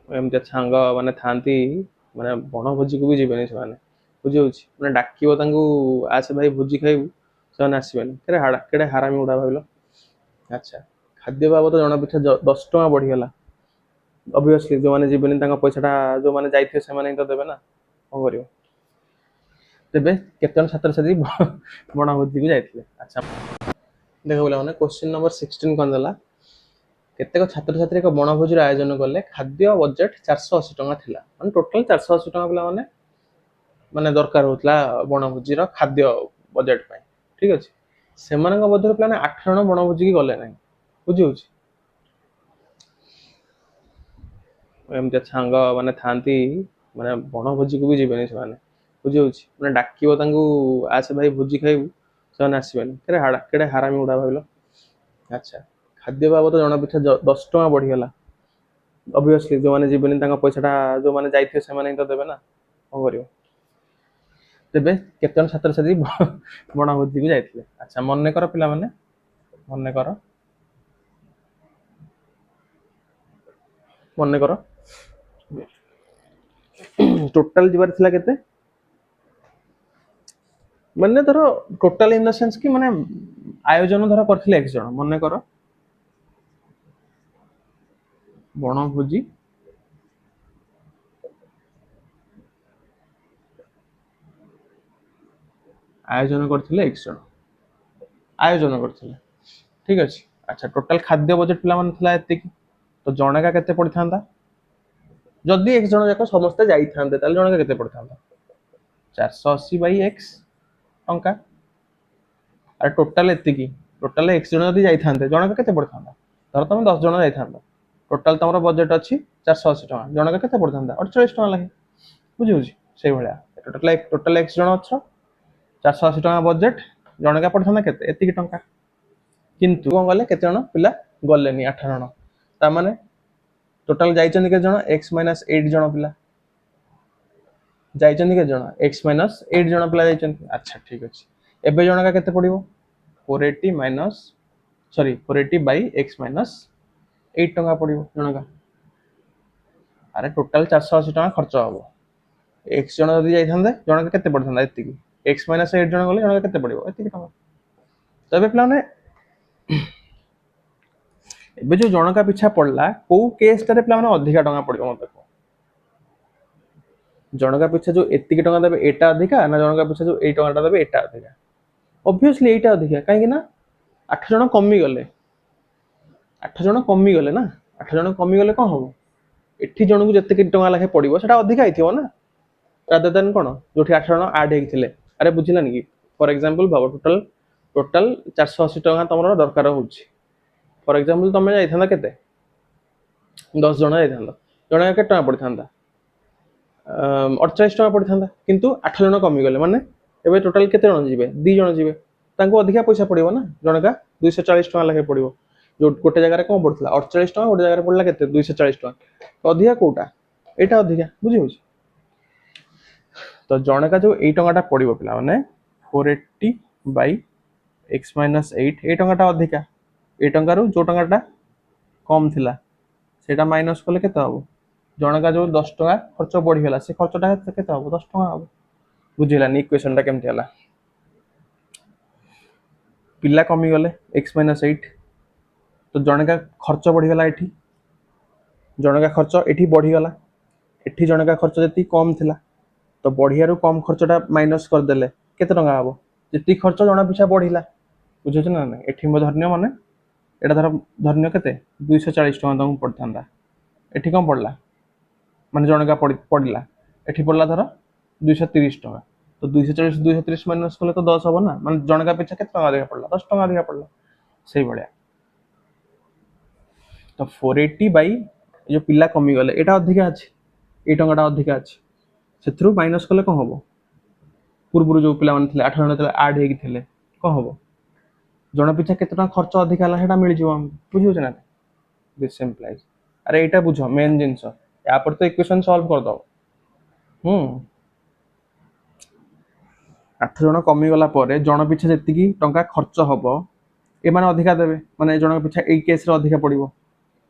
एमती सांग मैंने था मैंने बनभोजी को भी जीवन से बुझे मैंने डाक आसे भाई भोजी खाइबू से आसबेनि केड़े हारामी गुड़ा भाविल। अच्छा खाद्य बाबद जन पिछा 10 टଙ୍କା बढ़ीगला ऑब्वियसली जो मैंने जीवन पैसाटा जो मैंने जाइए से तो देवे ना कौन कर तेरे केतन छात्र छात्री बनभोजी को जाइए। अच्छा देख पे क्वेश्चन नंबर 16 कौन देला केतेक छात्र छात्री बनभोजी आयोजन कले खाद्य बजेट 480 टଙ୍କା थिला माने टोटल 480 टଙ୍କା पिला माने माने दरकार होतला बनभोजी खाद्य बजेट पाई ठीक अछि सेमानक मध्य पिला 8 जण बनभोजी की गले नाही बुझी होछि एमती सांग मैंने था मैंने बनभोजी को भी जीवन से बुझे मैंने डाक आसे भाई भोजी खाइबू से आसबेनि केड़े हारामी गुड़ा भाविल। अच्छा खाद्य बाबद जन पिछा 10 टଙ୍କା बढ़ीगला ऑब्वियसली जो मैंने जीवन पैसाटा जो मैंने जाइए से तो देवे ना कौन कर तेरे केतन छात्र छात्री बनभोजी को जाइए। अच्छा मन कर पिला माने मन कर टोटाल जीवार थिला केते माने धर टोटाल इन द सेंस कि माने आयोजन धर करथिले एक जण मन कर बनभोजी आयोजन करथिले एक जण आयोजन करथिले ठीक अछि। अच्छा टोटाल खाद्य बजेट पिला मन थिला एते की तो जनका केते पड़ी थांदा जदि एक जण जाक समस्त जाई थांदे ताले जनका केते पड़ी थांदा 480 बाई x टंका अरे टोटाल एते की टोटाल x जण जदि जाई थांदे जनका केते पड़ी थांदा धर तुम 10 जण जाई थांदा टोटाल तमरो बजेट अछि 480 टका जनका केते पड़ी थांदा 48 टका लागे बुझी होछि सेही भलिया टोटाल x जण अछ 480 टका बजेट जनका पड़ी थांदा केते एते की टंका किंतु कोन गले केते जण पिला गलेनी 8 जण ता माने टोटाल जाइछन के जण x - 8 जण पिला जाइछन के जण x - 8 जण पिला जाइछन। अच्छा ठीक अछि एबे जण का केते पड़िबो 480 माइनस सॉरी 480 बाई x - 8 टका पड़िबो जण का अरे टोटाल 480 टका खर्च हबो x जण जदि जाई थांदे जण का केते पड़थांदा एति की x - 8 जण गले जण का केते पड़िबो एति की टका तबे पिला ने एबे जो जण का पिछा पड़ला को केस टारे पिला माने अधिका टका पड़िबो मते को जण का पिछा जो एति की टका देबे एटा अधिका ना जण का पिछा जो 8 टका देबे एटा अधिका ऑब्वियसली एटा अधिका काहे कि ना 8 जण कमी गले 8 जण कमी गले ना 8 जण कमी गले कोन हबो एठी जण को जते की टका लाखे पड़िबो सेटा अधिका हिथिबो ना रादर देन कोन जोठी 8 जण ऐड हेक थिले अरे बुझिलानी की फॉर एग्जांपल भाबो टोटल 480 टका तमरो दरकार होउची फॉर एग्जांपल तमे जाई थांदा केते 10 जण जाई थांदा जण का केते टका पड़ी थांदा 48 टका पड़ी थांदा किंतु 8 जण कमी गले माने एबे टोटल केते जण जीवे 2 जण जीवे तांको अधिका पैसा पड़िबो ना जण का 240 टका लागे पड़िबो जो गोटे जगह कोन पड़थला 48 टका गोटे जगह पड़ला केते 240 टका तो अधिका कोटा एटा अधिका बुझी होची तो जण का जो 8 टकाटा पड़िबो पिला माने 480 बाई x - 8 ए टकाटा अधिका ए टका रो जो टकाटा कम थिला सेटा माइनस करले केते हबो जण का जो 10 टका खर्च बढ़ी गेला से खर्चटा केते हबो 10 टका हबो बुझिला नि इक्वेशन टा केमति हला पिला कमी गले x - 8 तो जण का खर्च बढ़ी गेला एठी जण का खर्च एठी बढ़ी गेला एठी जण का खर्च जति कम थिला तो बढ़िया कम खर्चटा माइनस कर देले केते टका हबो जति खर्च जण पिछा बढ़िला बुझछ ना ना एठी म धरन्य माने एटा धर धरन्य केते 240 टका तम पड़थांदा एठी कम पड़ला माने जण का पड़िला एठी पड़ला धर 230 टका तो 240 माइनस करले तो 10 हबो ना माने जण का पिछा केते टका अधिका पड़ला 10 टका अधिका पड़ला सही बढिया तो 480 बाई जो पिला कमी गले एटा अधिका अछि ए टकाटा अधिका अछि सेथरु माइनस करले कोन हबो पूर्वरु जो पिला माने थिले 8 जण तले ऐड हेकि थिले कोन हबो जण पिछा केते टका खर्च अधिका हला सेटा मिल जिवो हम बुझियो ना दिस सिंपलाइज अरे एटा बुझो मेन जिंस या पर तो इक्वेशन सॉल्व कर दो 8 जण कमी गला परे जण पिछा जति की टंका खर्च हबो ए माने अधिका देबे माने जण पिछा ए केस रे अधिका पड़िबो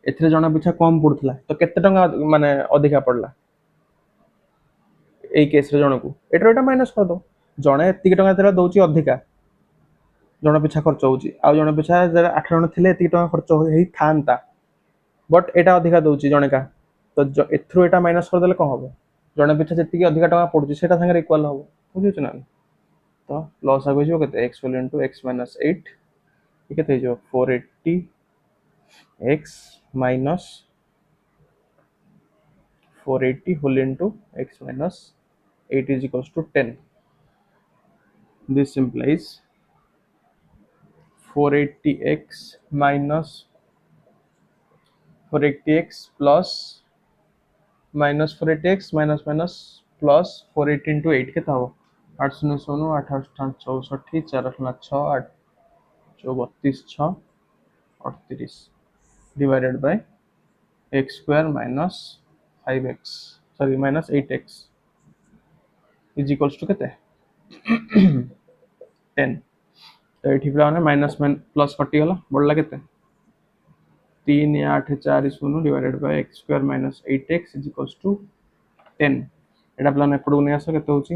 एथिरे जण पिछा कम पड़ुथला तो केते टंका माने अधिका पड़ला एई केस रे जणकू एटा माइनस कर दो जणे एतिक टंका तेला दउची अधिका जण पिछा खर्च होउची आ जण पिछा 8 जण थिले एतिक टंका खर्च हेई थांता बट एटा अधिका दउची जणे का तो एथ्रु एटा माइनस कर देले कोन हबो जण पिछा जतिक अधिका टंका पड़ुची सेटा संगे इक्वल हबो बुझिछ ना तो लॉस आगो जो केते x equal to x minus 8 ये केते जो 480 x minus 480 whole into x minus 8 is equals to 10. This implies 480x minus 480x plus minus 480x minus minus plus 480 into 8 कितना हो 8 शून्य शून्य 8 8 64 4 6 8 32 6 38 divided by x square minus 5x sorry minus 8x is equals to कितने 10 तो ये पे minus plus कटी गला बढ़ला केते 3 8 4 शून्य divided by x square minus 8x is equals to 10 एटा प्लान एपडू नै आसो केते होची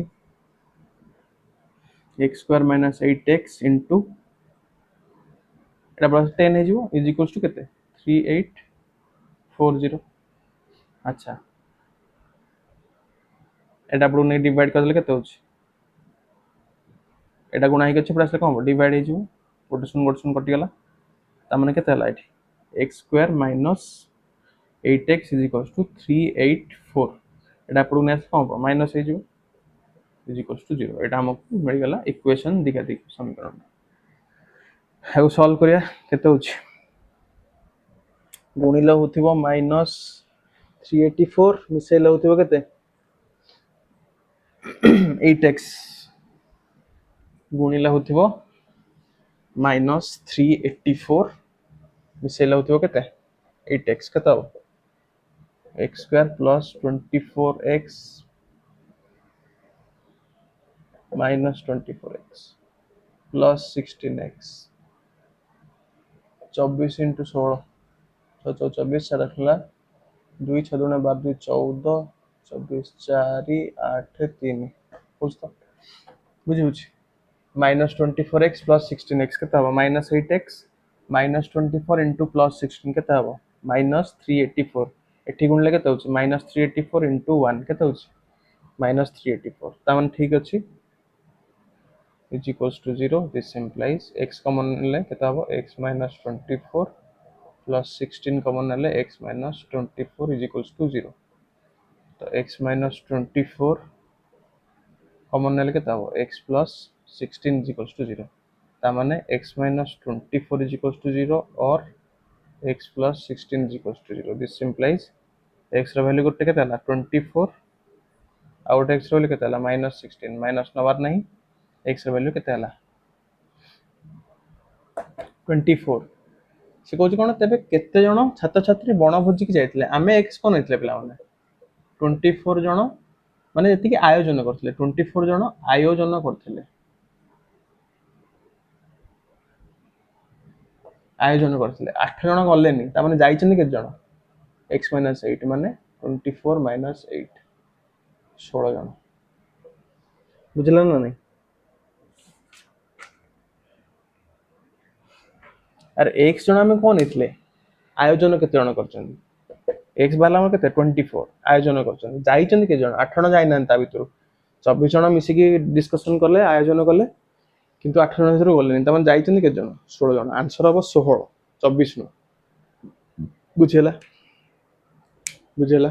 x square minus 8x into एटा प्लस 10 हे जिवो इज इक्वल्स टू केते 3840 अच्छा एटा एपडू नै डिवाइड कर देले केते होची एटा गुणा हे के प्लस कोन डिवाइड हे जिवो गोटे शून्य कटि गला ता माने केते हला एठी x square minus 8x is equals to 384 एटा एपडू नै आसो कोन माइनस हे जिवो is equals to 0 एटा हमको मिल गला इक्वेशन दिखा दी समीकरण हाउ सॉल्व करिया केते होची गुणिला होथिबो माइनस 384 मिसेला होथिबो केते 8x गुणिला होथिबो माइनस 384 मिसेला होथिबो केते 8x केते हो x square plus 24x minus 24x plus 16x 24 into 16 तो 24 से रखला 2 6 2 12 2 14 24 4 8 3 बुझ तो बुझी बुझी minus 24x plus 16x केता हो minus 8x minus 24 into plus 16 केता हो minus 384 एठी गुण ले केता होची minus 384 into 1 केता होची minus 384 ता मन ठीक अछि is equals to 0 this implies x common ले केता हो x minus 24 plus 16 common ले x minus 24 is equals to 0 तो x minus 24 common ले केता हो x plus 16 is equals to 0 ता माने x minus 24 is equals to 0 और x plus 16 is equals to 0 this implies x रा वैल्यू गोटे केता हला 24 आउट x रा वैल्यू केता हला -16 माइनस नवार नहीं x रा वैल्यू केता हला 24 से कहूँ कौन तेरे केते जन छात्र छात्री बनभोजी की जाइए आम एक्स कौन होते पे 24 जन माने जी आयोजन करते 24 जन आयोजन करते आयोजन करते 8 जन गलेनी ताने जाइछन के जन x माइनस 8 माने 24 माइनस 8 16 जन बुझल ना नहीं अरे एक्स जन आम कौन होते आयोजन केते जन कर एक्स बाला केते 24 आयोजन कर जाइछन के जन 8 जन जाई ना ता भीतर 24 जन मिसिकी डिस्कशन करले आयोजन करले किंतु 8 जन भीतर गलेनी तमन जाइछन के जन 16 जन आंसर हो 16 24 नो बुझेला बुझेला